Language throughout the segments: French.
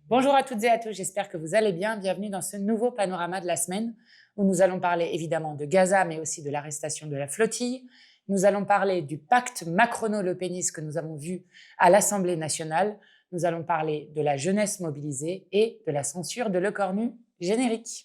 Bonjour à toutes et à tous, j'espère que vous allez bien. Bienvenue dans ce nouveau panorama de la semaine où nous allons parler évidemment de Gaza, mais aussi de l'arrestation de la flottille. Nous allons parler du pacte Macrono-Le Pennis que nous avons vu à l'Assemblée nationale. Nous allons parler de la jeunesse mobilisée et de la censure de Le Cornu. Générique.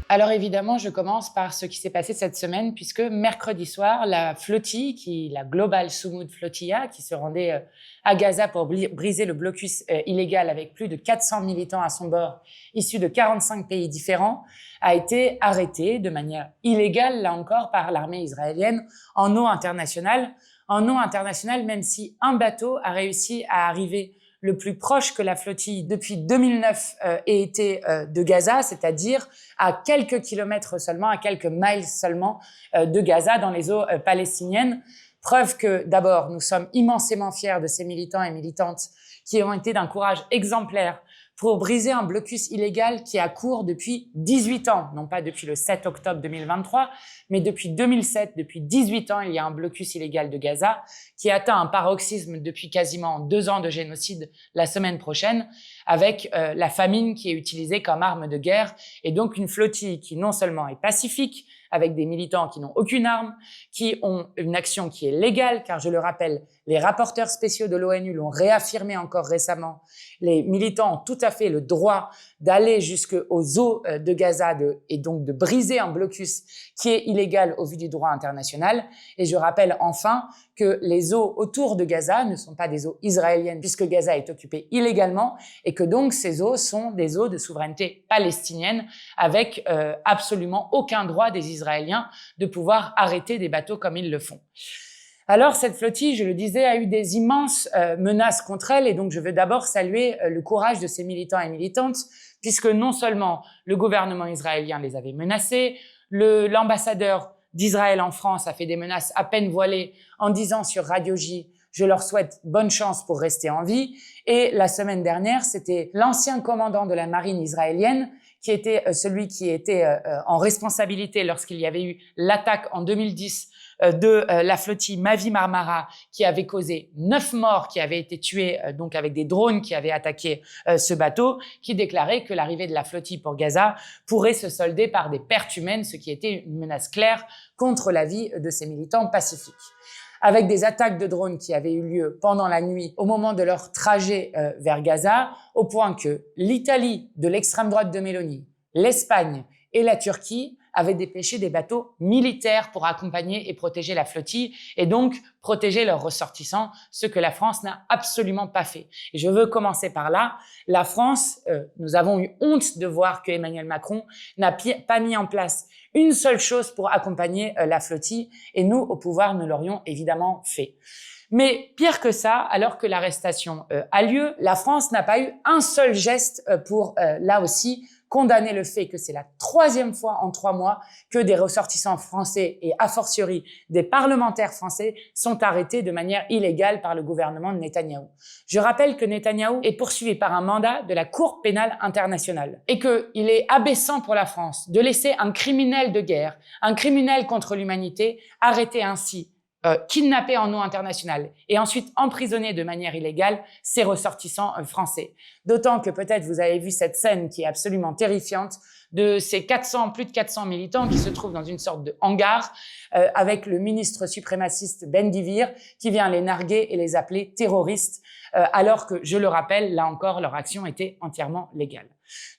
Alors évidemment, je commence par ce qui s'est passé cette semaine, puisque mercredi soir, la flottille, la Global Sumud Flotilla, qui se rendait à Gaza pour briser le blocus illégal avec plus de 400 militants à son bord, issus de 45 pays différents, a été arrêtée de manière illégale, là encore, par l'armée israélienne en eau internationale. En eau internationale, même si un bateau a réussi à arriver le plus proche que la flottille depuis 2009 ait été de Gaza, c'est-à-dire à quelques kilomètres seulement, à quelques miles seulement de Gaza dans les eaux palestiniennes. Preuve que d'abord, nous sommes immensément fiers de ces militants et militantes qui ont été d'un courage exemplaire pour briser un blocus illégal qui a cours depuis 18 ans, non pas depuis le 7 octobre 2023, mais depuis 2007, depuis 18 ans, il y a un blocus illégal de Gaza qui atteint un paroxysme depuis quasiment 2 ans de génocide la semaine prochaine, avec la famine qui est utilisée comme arme de guerre, et donc une flottille qui non seulement est pacifique, avec des militants qui n'ont aucune arme, qui ont une action qui est légale, car je le rappelle, les rapporteurs spéciaux de l'ONU l'ont réaffirmé encore récemment, les militants ont tout à fait le droit d'aller jusqu'aux eaux de Gaza et donc de briser un blocus qui est illégal au vu du droit international. Et je rappelle enfin que les eaux autour de Gaza ne sont pas des eaux israéliennes puisque Gaza est occupée illégalement et que donc ces eaux sont des eaux de souveraineté palestinienne avec absolument aucun droit des Israéliens de pouvoir arrêter des bateaux comme ils le font. Alors, cette flottille, je le disais, a eu des immenses menaces contre elle et donc je veux d'abord saluer le courage de ces militants et militantes puisque non seulement le gouvernement israélien les avait menacés, l'ambassadeur d'Israël en France a fait des menaces à peine voilées en disant sur Radio J « Je leur souhaite bonne chance pour rester en vie ». Et la semaine dernière, c'était l'ancien commandant de la marine israélienne qui était celui qui était en responsabilité lorsqu'il y avait eu l'attaque en 2010 de la flottille Mavi Marmara qui avait causé 9 morts qui avaient été tués donc avec des drones qui avaient attaqué ce bateau, qui déclarait que l'arrivée de la flottille pour Gaza pourrait se solder par des pertes humaines, ce qui était une menace claire contre la vie de ces militants pacifiques. Avec des attaques de drones qui avaient eu lieu pendant la nuit au moment de leur trajet vers Gaza, au point que l'Italie de l'extrême droite de Meloni, l'Espagne et la Turquie avaient dépêché des bateaux militaires pour accompagner et protéger la flottille et donc protéger leurs ressortissants, ce que la France n'a absolument pas fait. Et je veux commencer par là. La France, nous avons eu honte de voir que Emmanuel Macron n'a pas mis en place une seule chose pour accompagner la flottille et nous, au pouvoir, nous l'aurions évidemment fait. Mais pire que ça, alors que l'arrestation a lieu, la France n'a pas eu un seul geste pour, là aussi, condamner le fait que c'est la 3e fois en 3 mois que des ressortissants français et a fortiori des parlementaires français sont arrêtés de manière illégale par le gouvernement de Netanyahou. Je rappelle que Netanyahou est poursuivi par un mandat de la Cour pénale internationale et qu'il est abaissant pour la France de laisser un criminel de guerre, un criminel contre l'humanité, arrêté ainsi, kidnappé en eau internationale et ensuite emprisonné de manière illégale ses ressortissants français. D'autant que peut-être vous avez vu cette scène qui est absolument terrifiante de ces plus de 400 militants qui se trouvent dans une sorte de hangar avec le ministre suprémaciste Ben Gvir qui vient les narguer et les appeler terroristes alors que, je le rappelle, là encore, leur action était entièrement légale.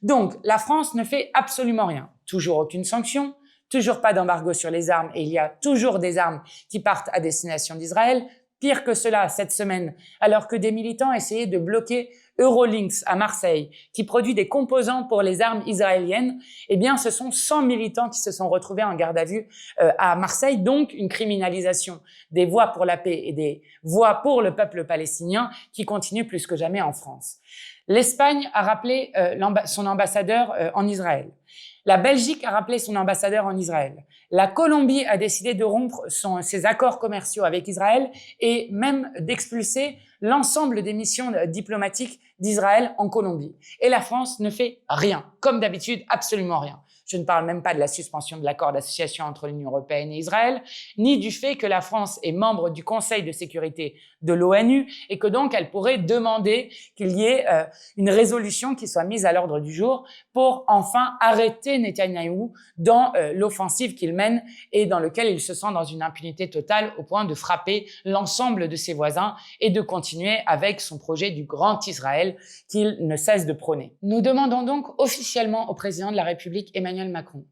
Donc, la France ne fait absolument rien. Toujours aucune sanction, toujours pas d'embargo sur les armes et il y a toujours des armes qui partent à destination d'Israël. Pire que cela, cette semaine, alors que des militants essayaient de bloquer Eurolinks à Marseille, qui produit des composants pour les armes israéliennes, eh bien, ce sont 100 militants qui se sont retrouvés en garde à vue à Marseille, donc une criminalisation des voix pour la paix et des voix pour le peuple palestinien qui continue plus que jamais en France. L'Espagne a rappelé son ambassadeur en Israël. La Belgique a rappelé son ambassadeur en Israël. La Colombie a décidé de rompre ses accords commerciaux avec Israël et même d'expulser l'ensemble des missions diplomatiques d'Israël en Colombie. Et la France ne fait rien, comme d'habitude, absolument rien. Je ne parle même pas de la suspension de l'accord d'association entre l'Union européenne et Israël, ni du fait que la France est membre du Conseil de sécurité de l'ONU et que donc elle pourrait demander qu'il y ait une résolution qui soit mise à l'ordre du jour pour enfin arrêter Netanyahou dans l'offensive qu'il mène et dans lequel il se sent dans une impunité totale au point de frapper l'ensemble de ses voisins et de continuer avec son projet du Grand Israël qu'il ne cesse de prôner. Nous demandons donc officiellement au président de la République Emmanuel Macron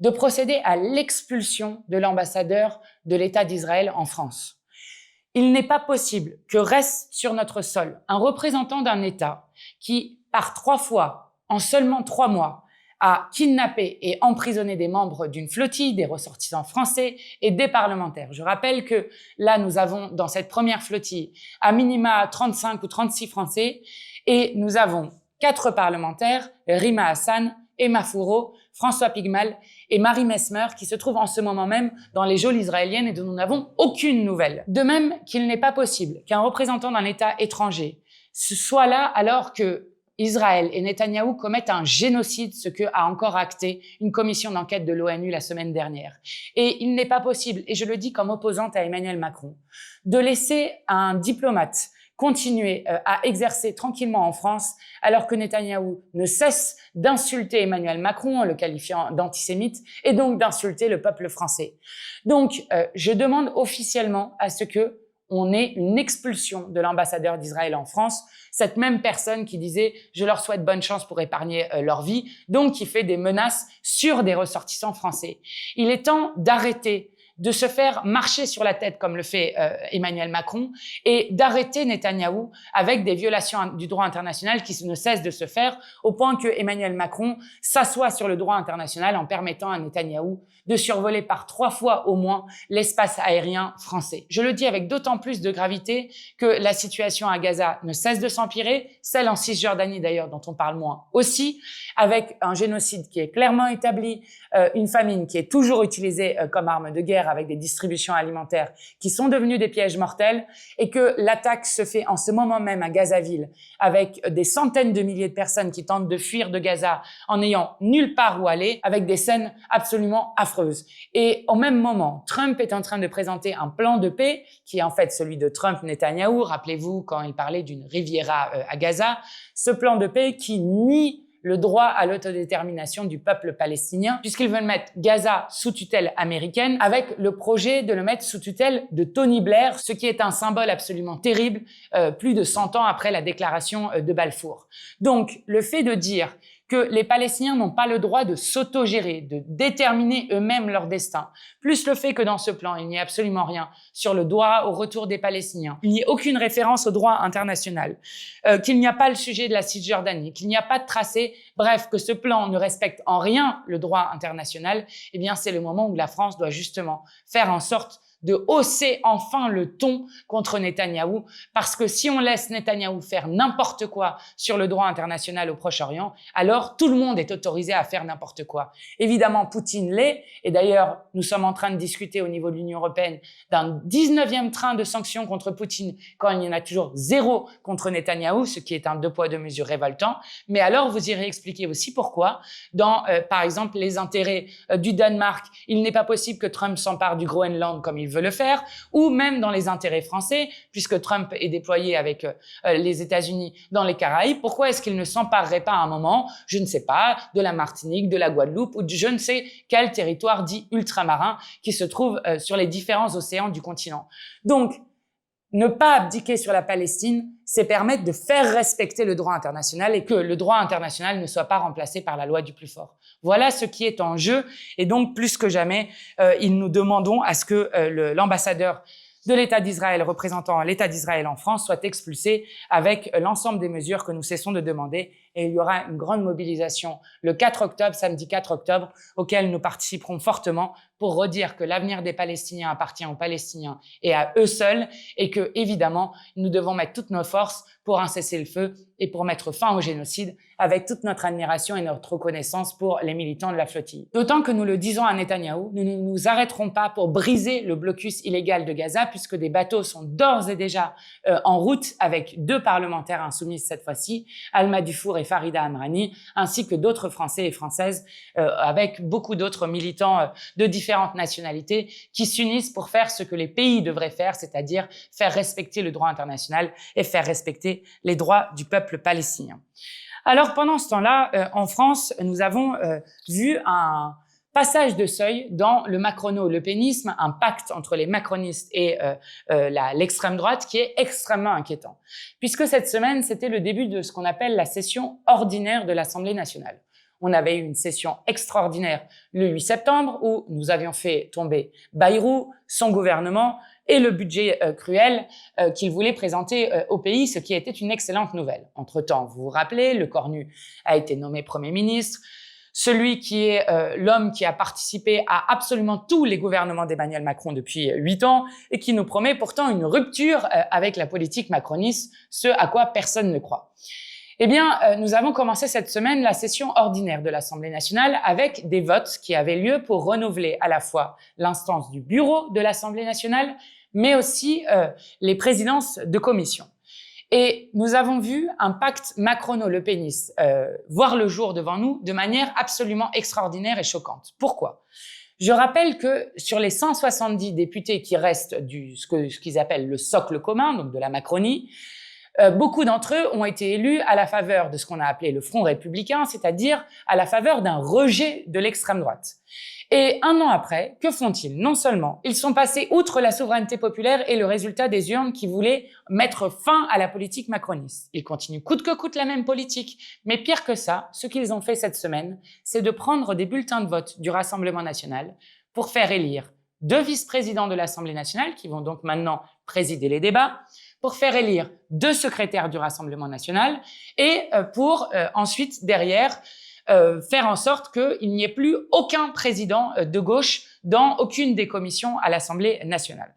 de procéder à l'expulsion de l'ambassadeur de l'État d'Israël en France. Il n'est pas possible que reste sur notre sol un représentant d'un État qui, par 3 fois, en seulement 3 mois, a kidnappé et emprisonné des membres d'une flottille, des ressortissants français et des parlementaires. Je rappelle que là, nous avons dans cette première flottille à minima 35 ou 36 Français et nous avons 4 parlementaires, Rima Hassan, Emma Fourreau, François Pigmal et Marie Messmer qui se trouvent en ce moment même dans les geôles israéliennes et dont nous n'avons aucune nouvelle. De même qu'il n'est pas possible qu'un représentant d'un État étranger soit là alors que Israël et Netanyahou commettent un génocide, ce que a encore acté une commission d'enquête de l'ONU la semaine dernière. Et il n'est pas possible, et je le dis comme opposante à Emmanuel Macron, de laisser un diplomate continuer à exercer tranquillement en France alors que Netanyahou ne cesse d'insulter Emmanuel Macron en le qualifiant d'antisémite et donc d'insulter le peuple français. Donc, je demande officiellement à ce que on ait une expulsion de l'ambassadeur d'Israël en France, cette même personne qui disait « je leur souhaite bonne chance pour épargner leur vie », donc qui fait des menaces sur des ressortissants français. Il est temps d'arrêter de se faire marcher sur la tête comme le fait Emmanuel Macron et d'arrêter Netanyahou avec des violations du droit international qui ne cessent de se faire au point que Emmanuel Macron s'assoit sur le droit international en permettant à Netanyahou de survoler par 3 fois au moins l'espace aérien français. Je le dis avec d'autant plus de gravité que la situation à Gaza ne cesse de s'empirer, celle en Cisjordanie d'ailleurs dont on parle moins aussi, avec un génocide qui est clairement établi, une famine qui est toujours utilisée comme arme de guerre avec des distributions alimentaires qui sont devenues des pièges mortels et que l'attaque se fait en ce moment même à Gazaville avec des centaines de milliers de personnes qui tentent de fuir de Gaza en n'ayant nulle part où aller avec des scènes absolument affreuses. Et au même moment, Trump est en train de présenter un plan de paix qui est en fait celui de Trump-Netanyahou. Rappelez-vous quand il parlait d'une Riviera à Gaza, ce plan de paix qui nie le droit à l'autodétermination du peuple palestinien, puisqu'ils veulent mettre Gaza sous tutelle américaine, avec le projet de le mettre sous tutelle de Tony Blair, ce qui est un symbole absolument terrible, plus de 100 ans après la déclaration de Balfour. Donc, le fait de dire que les Palestiniens n'ont pas le droit de s'autogérer, de déterminer eux-mêmes leur destin, plus le fait que dans ce plan, il n'y ait absolument rien sur le droit au retour des Palestiniens, il n'y ait aucune référence au droit international, qu'il n'y a pas le sujet de la Cisjordanie, qu'il n'y a pas de tracé, bref, que ce plan ne respecte en rien le droit international, eh bien c'est le moment où la France doit justement faire en sorte de hausser enfin le ton contre Netanyahou, parce que si on laisse Netanyahou faire n'importe quoi sur le droit international au Proche-Orient, alors tout le monde est autorisé à faire n'importe quoi. Évidemment, Poutine l'est, et d'ailleurs, nous sommes en train de discuter au niveau de l'Union européenne d'un 19e train de sanctions contre Poutine, quand il y en a toujours 0 contre Netanyahou, ce qui est un 2 poids 2 mesures révoltant. Mais alors, vous irez expliquer aussi pourquoi, dans, par exemple, les intérêts du Danemark, il n'est pas possible que Trump s'empare du Groenland comme il veut le faire, ou même dans les intérêts français, puisque Trump est déployé avec les États-Unis dans les Caraïbes, pourquoi est-ce qu'il ne s'emparerait pas à un moment, je ne sais pas, de la Martinique, de la Guadeloupe, ou de je ne sais quel territoire dit ultramarin qui se trouve sur les différents océans du continent. Donc, ne pas abdiquer sur la Palestine, c'est permettre de faire respecter le droit international et que le droit international ne soit pas remplacé par la loi du plus fort. Voilà ce qui est en jeu et donc plus que jamais, nous demandons à ce que l'ambassadeur de l'État d'Israël représentant l'État d'Israël en France soit expulsé avec l'ensemble des mesures que nous cessons de demander. Et il y aura une grande mobilisation le 4 octobre, samedi 4 octobre, auquel nous participerons fortement pour redire que l'avenir des Palestiniens appartient aux Palestiniens et à eux seuls et que, évidemment, nous devons mettre toutes nos forces pour un cessez-le-feu et pour mettre fin au génocide avec toute notre admiration et notre reconnaissance pour les militants de la flottille. D'autant que nous le disons à Netanyahou, nous ne nous arrêterons pas pour briser le blocus illégal de Gaza, puisque des bateaux sont d'ores et déjà en route avec 2 parlementaires insoumises cette fois-ci, Alma Dufour et Farida Amrani, ainsi que d'autres Français et Françaises, avec beaucoup d'autres militants de différentes nationalités qui s'unissent pour faire ce que les pays devraient faire, c'est-à-dire faire respecter le droit international et faire respecter les droits du peuple palestinien. Alors, pendant ce temps-là, en France, nous avons vu un passage de seuil dans le macrono-lepénisme, un pacte entre les macronistes et l'extrême droite qui est extrêmement inquiétant. Puisque cette semaine, c'était le début de ce qu'on appelle la session ordinaire de l'Assemblée nationale. On avait eu une session extraordinaire le 8 septembre où nous avions fait tomber Bayrou, son gouvernement et le budget cruel qu'il voulait présenter au pays, ce qui était une excellente nouvelle. Entre-temps, vous vous rappelez, Le Cornu a été nommé Premier ministre. Celui qui est l'homme qui a participé à absolument tous les gouvernements d'Emmanuel Macron depuis 8 ans et qui nous promet pourtant une rupture avec la politique macroniste, ce à quoi personne ne croit. Eh bien, nous avons commencé cette semaine la session ordinaire de l'Assemblée nationale avec des votes qui avaient lieu pour renouveler à la fois l'instance du bureau de l'Assemblée nationale, mais aussi les présidences de commission. Et nous avons vu un pacte macrono-lepéniste voir le jour devant nous de manière absolument extraordinaire et choquante. Pourquoi ? Je rappelle que sur les 170 députés qui restent ce qu'ils appellent le socle commun, donc de la Macronie, beaucoup d'entre eux ont été élus à la faveur de ce qu'on a appelé le Front républicain, c'est-à-dire à la faveur d'un rejet de l'extrême droite. Et 1 an après, que font-ils? Non seulement ils sont passés outre la souveraineté populaire et le résultat des urnes qui voulaient mettre fin à la politique macroniste. Ils continuent coûte que coûte la même politique. Mais pire que ça, ce qu'ils ont fait cette semaine, c'est de prendre des bulletins de vote du Rassemblement national pour faire élire 2 vice-présidents de l'Assemblée nationale, qui vont donc maintenant présider les débats, pour faire élire 2 secrétaires du Rassemblement national et pour ensuite, derrière, faire en sorte qu'il n'y ait plus aucun président de gauche dans aucune des commissions à l'Assemblée nationale.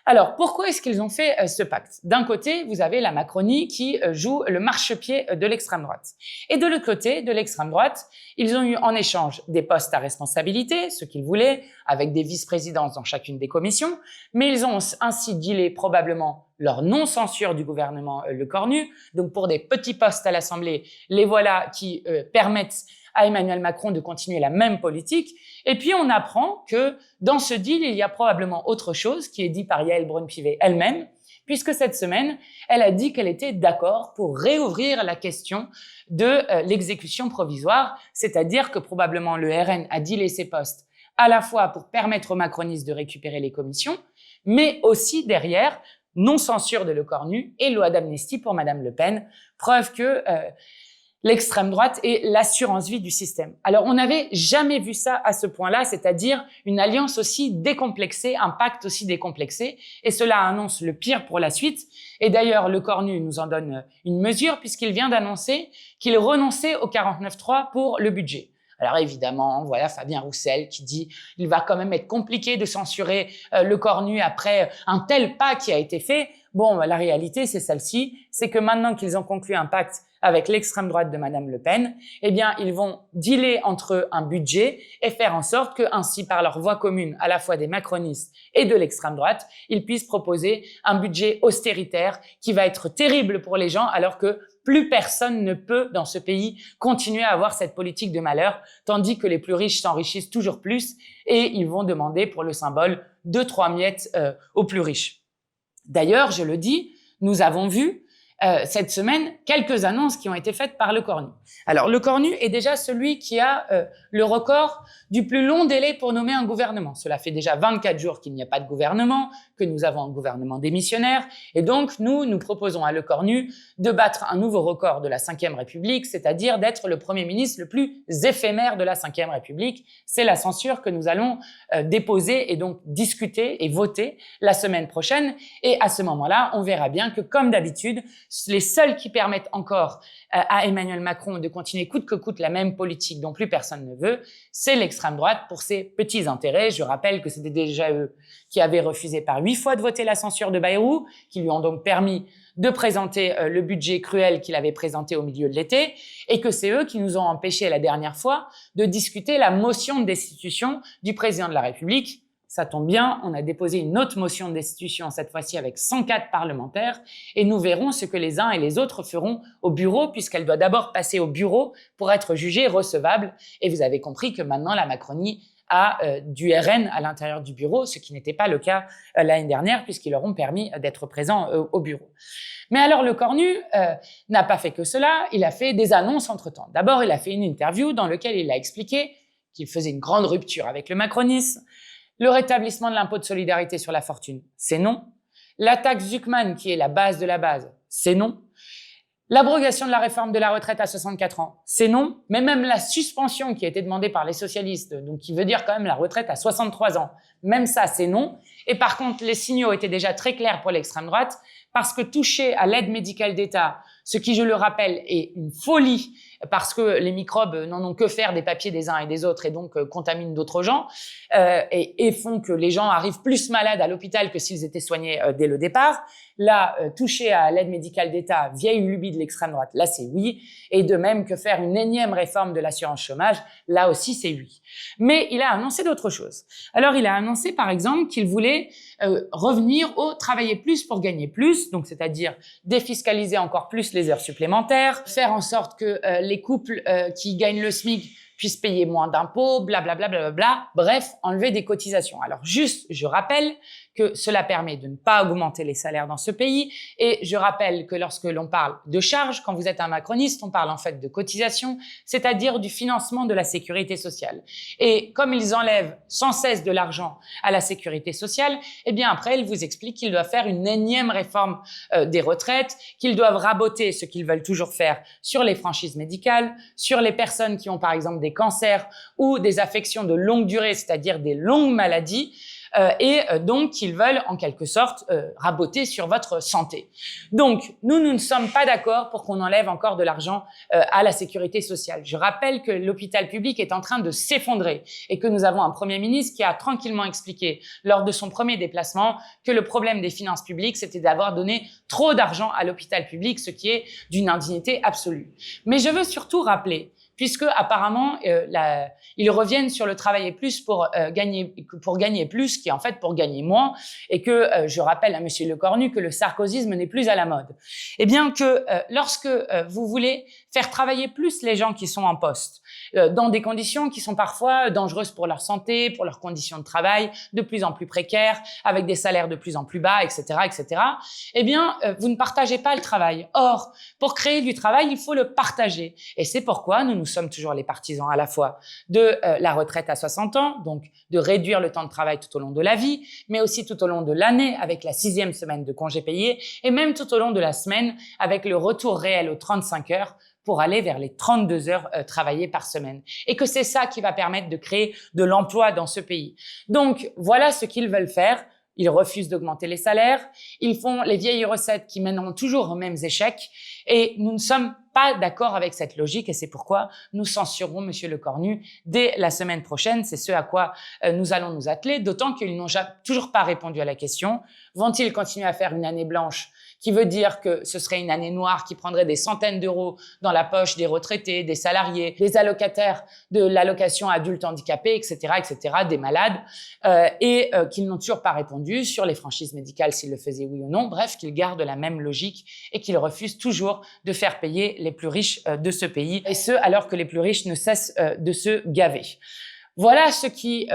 Alors, pourquoi est-ce qu'ils ont fait ce pacte? D'un côté, vous avez la Macronie qui joue le marchepied de l'extrême droite. Et de l'autre côté, de l'extrême droite, ils ont eu en échange des postes à responsabilité, ce qu'ils voulaient, avec des vice-présidences dans chacune des commissions, mais ils ont ainsi dealé probablement leur non-censure du gouvernement Le Cornu. Donc, pour des petits postes à l'Assemblée, les voilà qui permettent à Emmanuel Macron de continuer la même politique. Et puis, on apprend que dans ce deal, il y a probablement autre chose qui est dit par Yael Braun-Pivet elle-même, puisque cette semaine, elle a dit qu'elle était d'accord pour réouvrir la question de l'exécution provisoire, c'est-à-dire que probablement le RN a dealé ses postes à la fois pour permettre aux macronistes de récupérer les commissions, mais aussi derrière, non-censure de Le Cornu et loi d'amnistie pour Madame Le Pen, preuve que l'extrême droite est l'assurance vie du système. Alors, on n'avait jamais vu ça à ce point-là, c'est-à-dire une alliance aussi décomplexée, un pacte aussi décomplexé, et cela annonce le pire pour la suite. Et d'ailleurs, Le Cornu nous en donne une mesure puisqu'il vient d'annoncer qu'il renonçait au 49.3 pour le budget. Alors évidemment, voilà Fabien Roussel qui dit « il va quand même être compliqué de censurer Le Cornu après un tel pas qui a été fait ». Bon, la réalité, c'est celle-ci, c'est que maintenant qu'ils ont conclu un pacte avec l'extrême droite de Madame Le Pen, eh bien, ils vont dealer entre eux un budget et faire en sorte que, ainsi, par leur voix commune, à la fois des macronistes et de l'extrême droite, ils puissent proposer un budget austéritaire qui va être terrible pour les gens, alors que plus personne ne peut, dans ce pays, continuer à avoir cette politique de malheur, tandis que les plus riches s'enrichissent toujours plus et ils vont demander, pour le symbole, 2-3 miettes aux plus riches. D'ailleurs, je le dis, nous avons vu cette semaine quelques annonces qui ont été faites par Le Cornu. Alors, Le Cornu est déjà celui qui a le record du plus long délai pour nommer un gouvernement. Cela fait déjà 24 jours qu'il n'y a pas de gouvernement, que nous avons un gouvernement démissionnaire. Et donc, nous proposons à Le Cornu de battre un nouveau record de la Ve République, c'est-à-dire d'être le Premier ministre le plus éphémère de la Ve République. C'est la censure que nous allons déposer et donc discuter et voter la semaine prochaine. Et à ce moment-là, on verra bien que, comme d'habitude, les seuls qui permettent encore à Emmanuel Macron de continuer coûte que coûte la même politique dont plus personne ne veut, c'est l'extrême droite pour ses petits intérêts. Je rappelle que c'était déjà eux qui avaient refusé par 8 fois de voter la censure de Bayrou, qui lui ont donc permis de présenter le budget cruel qu'il avait présenté au milieu de l'été, et que c'est eux qui nous ont empêchés la dernière fois de discuter la motion de destitution du président de la République. Ça tombe bien, on a déposé une autre motion de destitution, cette fois-ci avec 104 parlementaires, et nous verrons ce que les uns et les autres feront au bureau, puisqu'elle doit d'abord passer au bureau pour être jugée recevable. Et vous avez compris que maintenant, la Macronie a du RN à l'intérieur du bureau, ce qui n'était pas le cas l'année dernière, puisqu'ils leur ont permis d'être présents au bureau. Mais alors, le Cornu n'a pas fait que cela, il a fait des annonces entre-temps. D'abord, il a fait une interview dans laquelle il a expliqué qu'il faisait une grande rupture avec le macronisme. Le rétablissement de l'impôt de solidarité sur la fortune, c'est non. La taxe Zuckman, qui est la base de la base, c'est non. L'abrogation de la réforme de la retraite à 64 ans, c'est non. Mais même la suspension qui a été demandée par les socialistes, donc qui veut dire quand même la retraite à 63 ans, même ça, c'est non. Et par contre, les signaux étaient déjà très clairs pour l'extrême droite, parce que toucher à l'aide médicale d'État, ce qui, je le rappelle, est une folie, parce que les microbes n'en ont que faire des papiers des uns et des autres et donc contaminent d'autres gens et font que les gens arrivent plus malades à l'hôpital que s'ils étaient soignés dès le départ. Là, toucher à l'aide médicale d'État, vieille lubie de l'extrême droite, là c'est oui. Et de même que faire une énième réforme de l'assurance chômage, là aussi c'est oui. Mais il a annoncé d'autres choses. Alors il a annoncé par exemple qu'il voulait revenir au travailler plus pour gagner plus, donc c'est-à-dire défiscaliser encore plus les heures supplémentaires, faire en sorte que les couples qui gagnent le SMIC puissent payer moins d'impôts, blablabla, blablabla, bref, enlever des cotisations. Alors juste, je rappelle que cela permet de ne pas augmenter les salaires dans ce pays et je rappelle que lorsque l'on parle de charges, quand vous êtes un macroniste, on parle en fait de cotisations, c'est-à-dire du financement de la sécurité sociale. Et comme ils enlèvent sans cesse de l'argent à la sécurité sociale, eh bien après, ils vous expliquent qu'ils doivent faire une énième réforme des retraites, qu'ils doivent raboter ce qu'ils veulent toujours faire sur les franchises médicales, sur les personnes qui ont par exemple des cancers ou des affections de longue durée, c'est-à-dire des longues maladies, donc ils veulent en quelque sorte raboter sur votre santé. Donc nous ne sommes pas d'accord pour qu'on enlève encore de l'argent à la sécurité sociale. Je rappelle que l'hôpital public est en train de s'effondrer et que nous avons un Premier ministre qui a tranquillement expliqué lors de son premier déplacement que le problème des finances publiques, c'était d'avoir donné trop d'argent à l'hôpital public, ce qui est d'une indignité absolue. Mais je veux surtout rappeler, puisque apparemment ils reviennent sur le travailler plus pour gagner plus, qui est en fait pour gagner moins, et que je rappelle à Monsieur Le Cornu que le sarkozysme n'est plus à la mode. Eh bien que lorsque vous voulez faire travailler plus les gens qui sont en poste, dans des conditions qui sont parfois dangereuses pour leur santé, pour leurs conditions de travail, de plus en plus précaires, avec des salaires de plus en plus bas, etc., etc., eh bien, vous ne partagez pas le travail. Or, pour créer du travail, il faut le partager. Et c'est pourquoi nous sommes toujours les partisans à la fois de la retraite à 60 ans, donc de réduire le temps de travail tout au long de la vie, mais aussi tout au long de l'année avec la 6e semaine de congés payés, et même tout au long de la semaine avec le retour réel aux 35 heures, pour aller vers les 32 heures travaillées par semaine. Et que c'est ça qui va permettre de créer de l'emploi dans ce pays. Donc, voilà ce qu'ils veulent faire. Ils refusent d'augmenter les salaires. Ils font les vieilles recettes qui mèneront toujours aux mêmes échecs. Et nous ne sommes pas d'accord avec cette logique et c'est pourquoi nous censurerons Monsieur Le Cornu dès la semaine prochaine. C'est ce à quoi nous allons nous atteler, d'autant qu'ils n'ont toujours pas répondu à la question. Vont-ils continuer à faire une année blanche qui veut dire que ce serait une année noire qui prendrait des centaines d'euros dans la poche des retraités, des salariés, des allocataires de l'allocation adulte handicapé, etc., etc., des malades, qu'ils n'ont toujours pas répondu sur les franchises médicales s'ils le faisaient oui ou non. Bref, qu'ils gardent la même logique et qu'ils refusent toujours de faire payer les plus riches de ce pays, et ce, alors que les plus riches ne cessent de se gaver. Voilà ce qui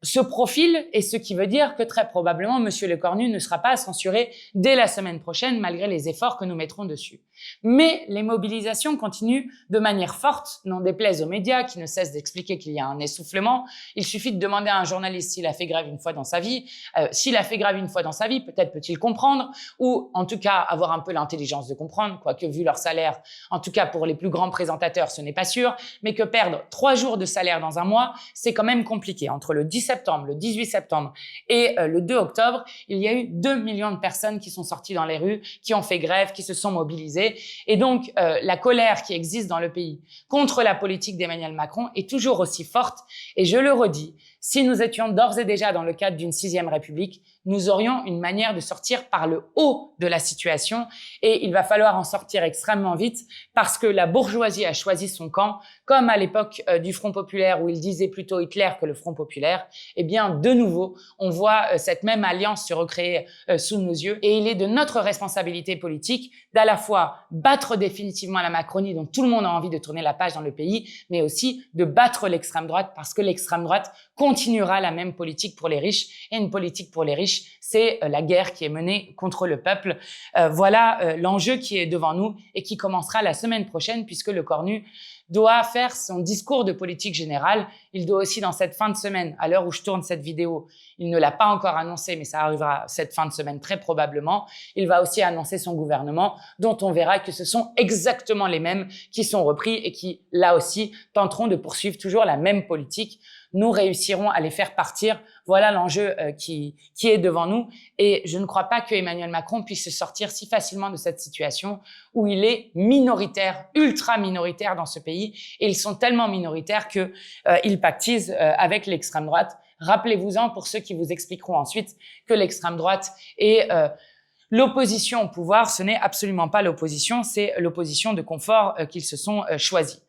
se profile et ce qui veut dire que très probablement Monsieur Le Cornu ne sera pas censuré dès la semaine prochaine malgré les efforts que nous mettrons dessus. Mais les mobilisations continuent de manière forte, n'en déplaise aux médias qui ne cessent d'expliquer qu'il y a un essoufflement. Il suffit de demander à un journaliste s'il a fait grève une fois dans sa vie. S'il a fait grève une fois dans sa vie, peut-être peut-il comprendre ou en tout cas avoir un peu l'intelligence de comprendre, quoique vu leur salaire, en tout cas pour les plus grands présentateurs, ce n'est pas sûr, mais que perdre 3 jours de salaire dans un mois, c'est quand même compliqué. Entre le 17 septembre, le 18 septembre et le 2 octobre, il y a eu 2 millions de personnes qui sont sorties dans les rues, qui ont fait grève, qui se sont mobilisées. Et donc, la colère qui existe dans le pays contre la politique d'Emmanuel Macron est toujours aussi forte. Et je le redis, si nous étions d'ores et déjà dans le cadre d'une 6e République, nous aurions une manière de sortir par le haut de la situation et il va falloir en sortir extrêmement vite parce que la bourgeoisie a choisi son camp, comme à l'époque du Front populaire où il disait plutôt Hitler que le Front populaire. Eh bien, de nouveau, on voit cette même alliance se recréer sous nos yeux et il est de notre responsabilité politique d'à la fois battre définitivement la Macronie dont tout le monde a envie de tourner la page dans le pays, mais aussi de battre l'extrême droite parce que l'extrême droite continuera la même politique pour les riches et une politique pour les riches, c'est la guerre qui est menée contre le peuple. Voilà l'enjeu qui est devant nous et qui commencera la semaine prochaine puisque le Cornu doit faire son discours de politique générale. Il doit aussi dans cette fin de semaine, à l'heure où je tourne cette vidéo, il ne l'a pas encore annoncé, mais ça arrivera cette fin de semaine très probablement. Il va aussi annoncer son gouvernement, dont on verra que ce sont exactement les mêmes qui sont repris et qui, là aussi, tenteront de poursuivre toujours la même politique. Nous réussirons à les faire partir. Voilà l'enjeu qui est devant nous. Et je ne crois pas que Emmanuel Macron puisse se sortir si facilement de cette situation où il est minoritaire, ultra minoritaire dans ce pays. Et ils sont tellement minoritaires que ils pactisent avec l'extrême droite. Rappelez-vous-en pour ceux qui vous expliqueront ensuite que l'extrême droite est l'opposition au pouvoir. Ce n'est absolument pas l'opposition, c'est l'opposition de confort qu'ils se sont choisis.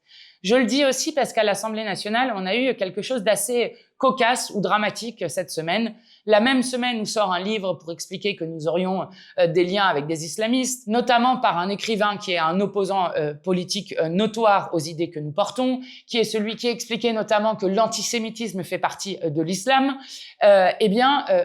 Je le dis aussi parce qu'à l'Assemblée nationale, on a eu quelque chose d'assez cocasse ou dramatique cette semaine. La même semaine où sort un livre pour expliquer que nous aurions des liens avec des islamistes, notamment par un écrivain qui est un opposant politique notoire aux idées que nous portons, qui est celui qui expliquait notamment que l'antisémitisme fait partie de l'islam.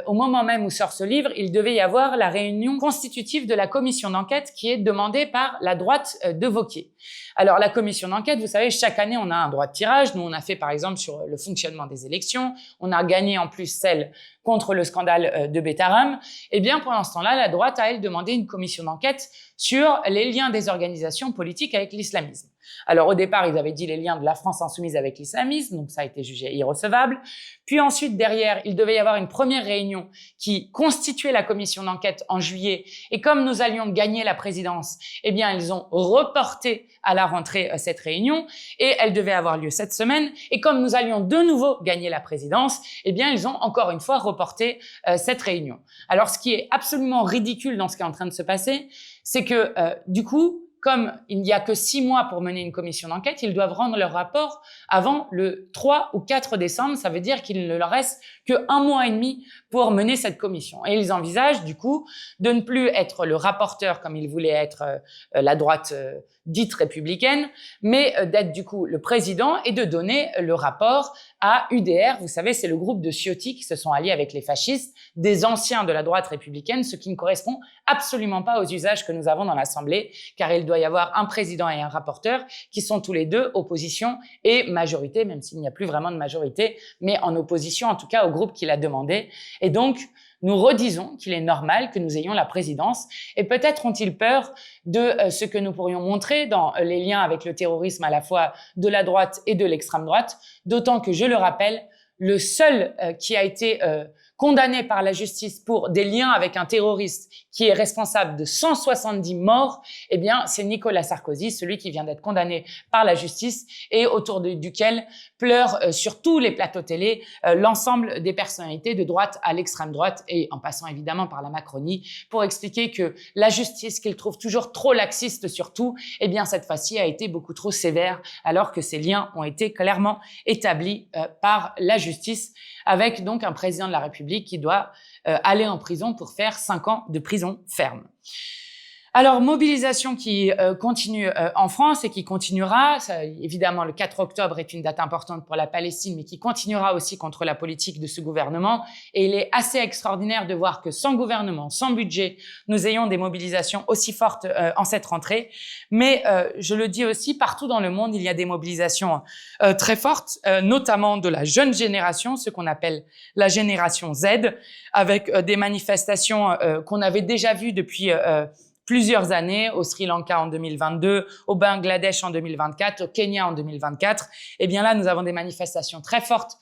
Au moment même où sort ce livre, il devait y avoir la réunion constitutive de la commission d'enquête qui est demandée par la droite de Wauquiez. Alors, la commission d'enquête, vous savez, chaque année, on a un droit de tirage. Nous, on a fait, par exemple, sur le fonctionnement des élections. On a gagné, en plus, celle contre le scandale de Betaram. Eh bien, pendant ce temps-là, la droite a, elle, demandé une commission d'enquête sur les liens des organisations politiques avec l'islamisme. Alors, au départ, ils avaient dit les liens de la France insoumise avec l'islamisme, donc ça a été jugé irrecevable. Puis ensuite, derrière, il devait y avoir une première réunion qui constituait la commission d'enquête en juillet. Et comme nous allions gagner la présidence, eh bien, ils ont reporté à la rentrée cette réunion et elle devait avoir lieu cette semaine. Et comme nous allions de nouveau gagner la présidence, eh bien, ils ont encore une fois reporté cette réunion. Alors, ce qui est absolument ridicule dans ce qui est en train de se passer, c'est que, du coup, comme il n'y a que 6 mois pour mener une commission d'enquête, ils doivent rendre leur rapport avant le 3 ou 4 décembre. Ça veut dire qu'il ne leur reste que 1 mois et demi pour mener cette commission. Et ils envisagent, du coup, de ne plus être le rapporteur comme ils voulaient être la droite dite républicaine, mais d'être, du coup, le président et de donner le rapport à UDR. Vous savez, c'est le groupe de Ciotti qui se sont alliés avec les fascistes, des anciens de la droite républicaine, ce qui ne correspond absolument pas aux usages que nous avons dans l'Assemblée, car il doit y avoir un président et un rapporteur qui sont tous les deux opposition et majorité, même s'il n'y a plus vraiment de majorité, mais en opposition en tout cas au groupe qui l'a demandé. Et donc, nous redisons qu'il est normal que nous ayons la présidence et peut-être ont-ils peur de ce que nous pourrions montrer dans les liens avec le terrorisme à la fois de la droite et de l'extrême droite, d'autant que, je le rappelle, le seul qui a été condamné par la justice pour des liens avec un terroriste qui est responsable de 170 morts, eh bien, c'est Nicolas Sarkozy, celui qui vient d'être condamné par la justice et autour duquel pleurent sur tous les plateaux télé l'ensemble des personnalités de droite à l'extrême droite et en passant évidemment par la Macronie pour expliquer que la justice, qu'ils trouvent toujours trop laxiste sur tout, eh bien, cette fois-ci a été beaucoup trop sévère alors que ces liens ont été clairement établis par la justice avec donc un président de la République qui doit aller en prison pour faire 5 ans de prison ferme. Alors, mobilisation qui continue en France et qui continuera. Ça, évidemment, le 4 octobre est une date importante pour la Palestine, mais qui continuera aussi contre la politique de ce gouvernement. Et il est assez extraordinaire de voir que sans gouvernement, sans budget, nous ayons des mobilisations aussi fortes en cette rentrée. Mais je le dis aussi, partout dans le monde, il y a des mobilisations très fortes, notamment de la jeune génération, ce qu'on appelle la génération Z, avec des manifestations qu'on avait déjà vues depuis plusieurs années, au Sri Lanka en 2022, au Bangladesh en 2024, au Kenya en 2024. Et bien là, nous avons des manifestations très fortes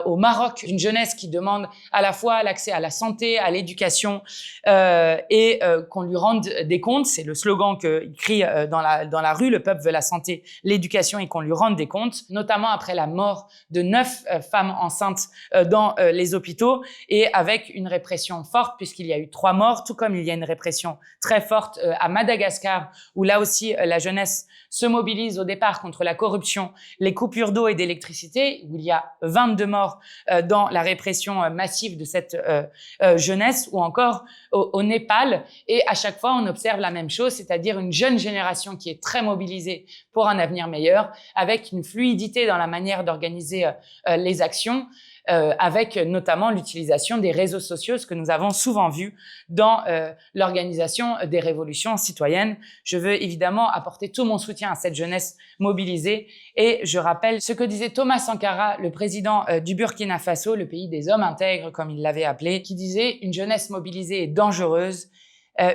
au Maroc, une jeunesse qui demande à la fois l'accès à la santé, à l'éducation et qu'on lui rende des comptes. C'est le slogan qu'il crie dans la rue. Le peuple veut la santé, l'éducation et qu'on lui rende des comptes, notamment après la mort de 9 femmes enceintes dans les hôpitaux et avec une répression forte puisqu'il y a eu 3 morts, tout comme il y a une répression très forte à Madagascar où là aussi la jeunesse se mobilise au départ contre la corruption, les coupures d'eau et d'électricité, où il y a 22 morts dans la répression massive de cette jeunesse, ou encore au Népal. Et à chaque fois, on observe la même chose, c'est-à-dire une jeune génération qui est très mobilisée pour un avenir meilleur, avec une fluidité dans la manière d'organiser les actions, avec notamment l'utilisation des réseaux sociaux, ce que nous avons souvent vu dans l'organisation des révolutions citoyennes. Je veux évidemment apporter tout mon soutien à cette jeunesse mobilisée et je rappelle ce que disait Thomas Sankara, le président du Burkina Faso, le pays des hommes intègres comme il l'avait appelé, qui disait « Une jeunesse mobilisée est dangereuse ».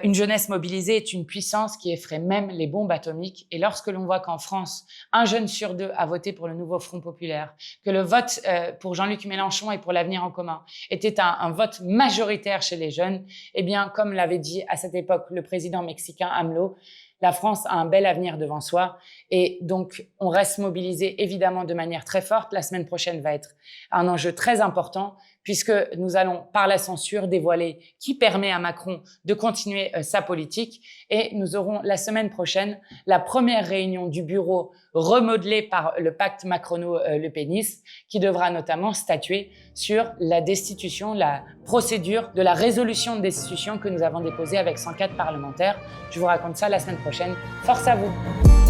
Une jeunesse mobilisée est une puissance qui effraie même les bombes atomiques. Et lorsque l'on voit qu'en France, 1 jeune sur 2 a voté pour le nouveau Front populaire, que le vote pour Jean-Luc Mélenchon et pour l'Avenir en commun était un vote majoritaire chez les jeunes, eh bien, comme l'avait dit à cette époque le président mexicain AMLO, la France a un bel avenir devant soi et donc on reste mobilisé évidemment de manière très forte. La semaine prochaine va être un enjeu très important puisque nous allons par la censure dévoiler qui permet à Macron de continuer sa politique et nous aurons la semaine prochaine la première réunion du bureau remodelé par le pacte Macrono-Le Peniste qui devra notamment statuer sur la destitution, la procédure de la résolution de destitution que nous avons déposée avec 104 parlementaires. Je vous raconte ça la semaine prochaine. Force à vous!